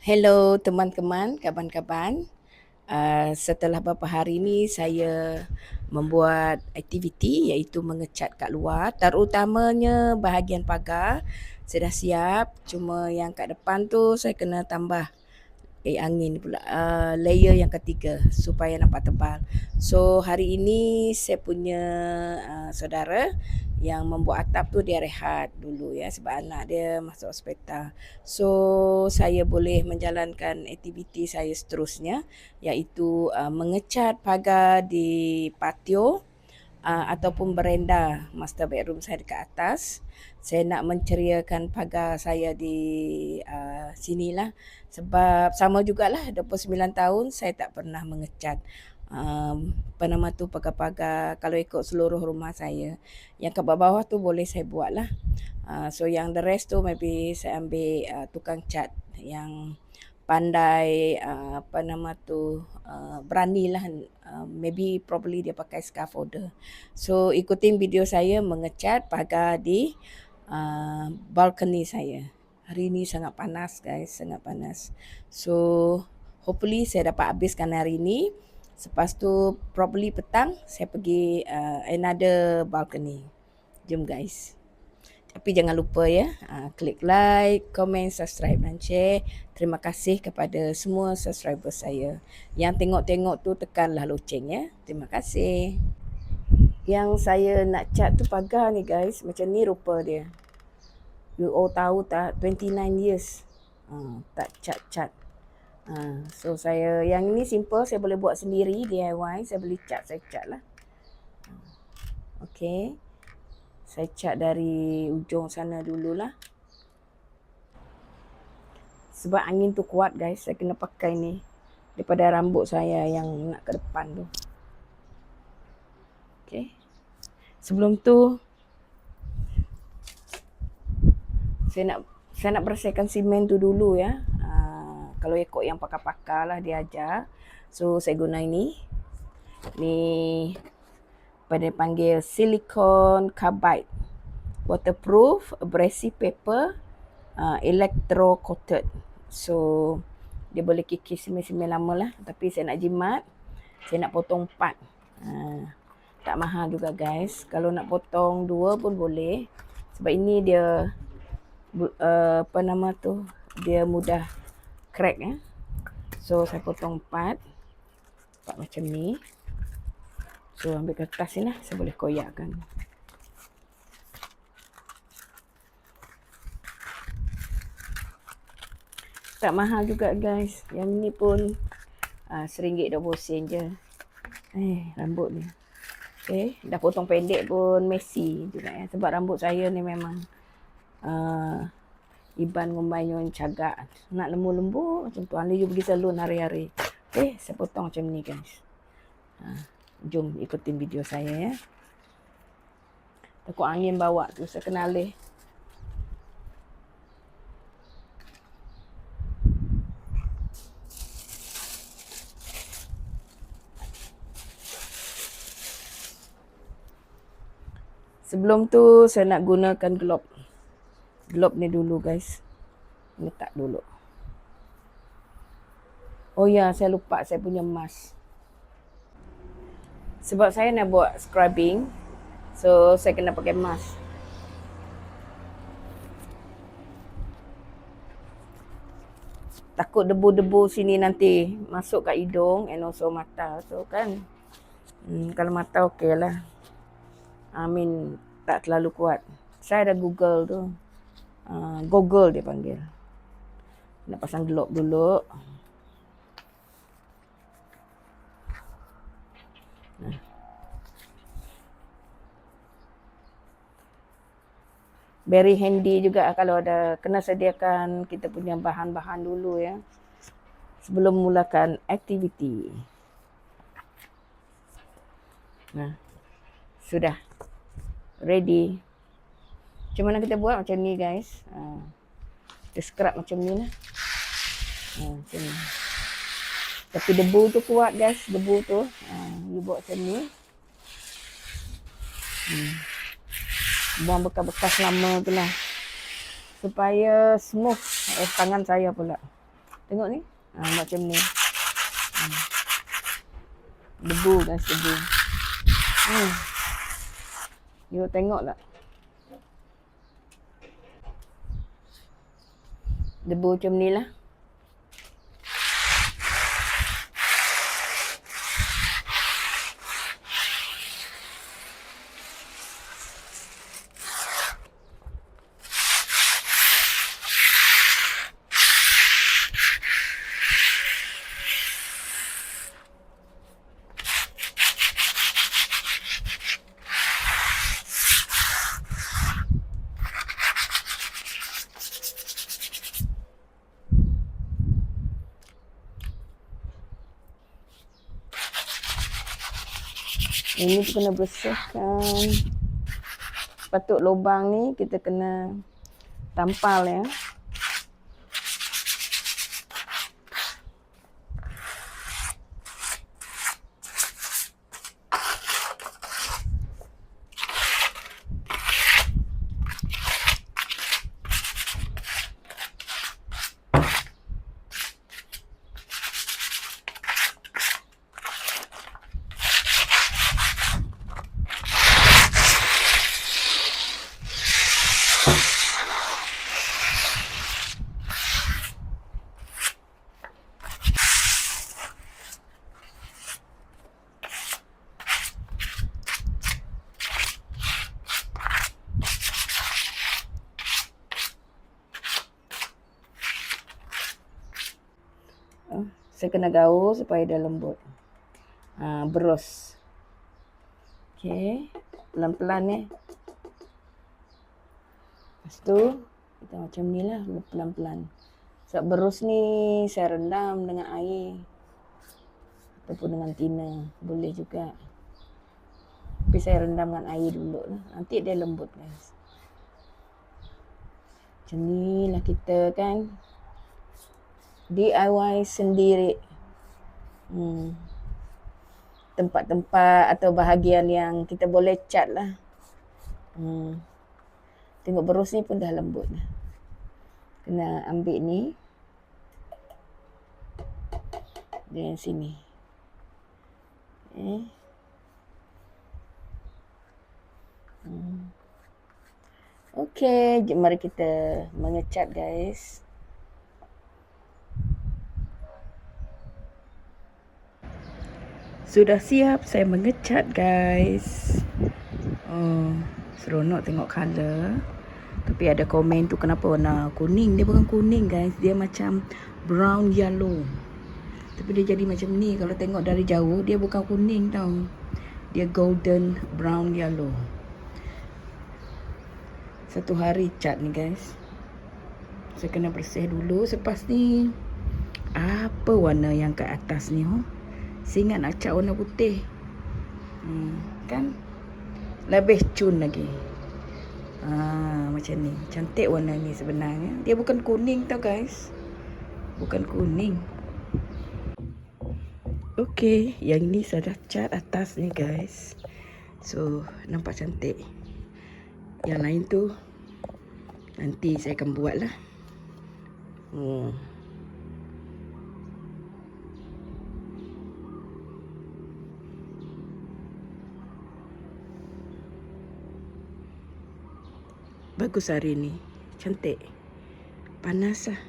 Hello teman-teman, kawan-kawan. Setelah beberapa hari ni saya membuat aktiviti iaitu mengecat kat luar, terutamanya bahagian pagar. Saya dah siap, cuma yang kat depan tu saya kena tambah angin pula, layer yang ketiga supaya nampak tebal. So hari ini saya punya saudara yang membuat atap tu dia rehat dulu ya sebab anak dia masuk hospital. So saya boleh menjalankan aktiviti saya seterusnya iaitu mengecat pagar di patio ataupun berenda master bedroom saya dekat atas. Saya nak menceriakan pagar saya di sinilah sebab sama jugalah 29 tahun saya tak pernah mengecat apa nama tu pagar-pagar kalau ikut seluruh rumah saya. Yang kat bawah tu boleh saya buat lah. So yang the rest tu maybe saya ambil tukang cat yang pandai apa nama tu beranilah, maybe probably dia pakai scaffolder. So ikutin video saya mengecat pagar di balcony saya. Hari ni sangat panas guys, sangat panas. So hopefully saya dapat habiskan hari ni. Lepas tu probably petang saya pergi another balcony. Jom guys. Tapi jangan lupa ya, klik like, komen, subscribe dan share. Terima kasih kepada semua subscriber saya. Yang tengok-tengok tu tekanlah loceng ya. Terima kasih. Yang saya nak cat tu pagar ni guys, macam ni rupa dia. You all tahu tak, 29 years tak cat-cat. So saya, yang ini simple, saya boleh buat sendiri, DIY. Saya beli cat, saya cat lah. Okay. Saya cat dari ujung sana dululah. Sebab angin tu kuat guys, saya kena pakai ni daripada rambut saya yang nak ke depan tu. Okay. Sebelum tu saya nak bersihkan simen tu dulu ya. Kalau ikut yang pakar-pakar lah dia ajar. So saya guna ini. Ni pada panggil silicone carbide, waterproof, abrasive paper, electro coated. So dia boleh kikis simen-simen lama lah. Tapi saya nak jimat, saya nak potong 4. Tak mahal juga guys. Kalau nak potong 2 pun boleh. Sebab ini dia apa nama tu, dia mudah crack ya. So saya potong 4 macam ni. So ambil kertas ni lah, saya boleh koyakkan. Tak mahal juga guys. Yang ni pun RM1.20 je. Rambut ni. Okay, dah potong pendek pun messy juga ya. Sebab rambut saya ni memang Iban ngumbayun cagak. Nak lembu-lembu macam tu. Anda you pergi salon hari-hari. Okay, saya potong macam ni guys. Jom ikutin video saya ya. Takut angin bawa tu, saya kena alih. Sebelum tu saya nak gunakan globe. Globe ni dulu guys. Letak dulu. Oh ya, saya lupa saya punya mask. Sebab saya nak buat scrubbing, so saya kena pakai mask. Takut debu-debu sini nanti masuk kat hidung and also mata. So kan, kalau mata okey lah. Tak terlalu kuat. Saya ada Google tu. Google dia panggil. Nak pasang globe dulu. Very handy juga kalau ada, kena sediakan kita punya bahan-bahan dulu ya. Sebelum mulakan aktiviti. Sudah. Ready. Macam mana kita buat macam ni guys. Kita scrub macam ni lah. Macam ni. Tapi debu tu kuat guys, debu tu. You buat macam ni. Buang bekas-bekas lama tu lah. Supaya smooth tangan saya pula. Tengok ni. Macam ni. Debu guys, debu. You tengok tak? Debu macam ni lah. Ini tu kena bersihkan. Patut lubang ni kita kena tampal ya. Saya kena gaul supaya dia lembut. Berus. Okey, pelan-pelan ya. Lepas tu kita macam ni lah, pelan-pelan. Sebab berus ni saya rendam dengan air ataupun dengan tina, boleh juga. Tapi saya rendam dengan air dulu lah. Nanti dia lembut guys. Macam ni lah kita kan. DIY sendiri. Tempat-tempat atau bahagian yang kita boleh cat lah. Tengok berus ni pun dah lembut dah. Kena ambil ni. Dan sini. Okey, mari kita mengecat guys. Sudah siap saya mengecat guys. Seronok tengok color. Tapi ada komen tu kenapa warna kuning. Dia bukan kuning guys. Dia macam brown yellow. Tapi dia jadi macam ni. Kalau tengok dari jauh dia bukan kuning tau. Dia golden brown yellow. Satu hari cat ni guys. Saya kena bersih dulu. Selepas ni apa warna yang kat atas ni saya ingat nak cat warna putih. Kan lebih cun lagi. Macam ni. Cantik warna ni sebenarnya. Dia bukan kuning tau guys. Bukan kuning. Okey, yang ni saya dah cat atas ni guys. So nampak cantik. Yang lain tu nanti saya akan buat lah. Bagus hari ni. Cantik. Panas lah.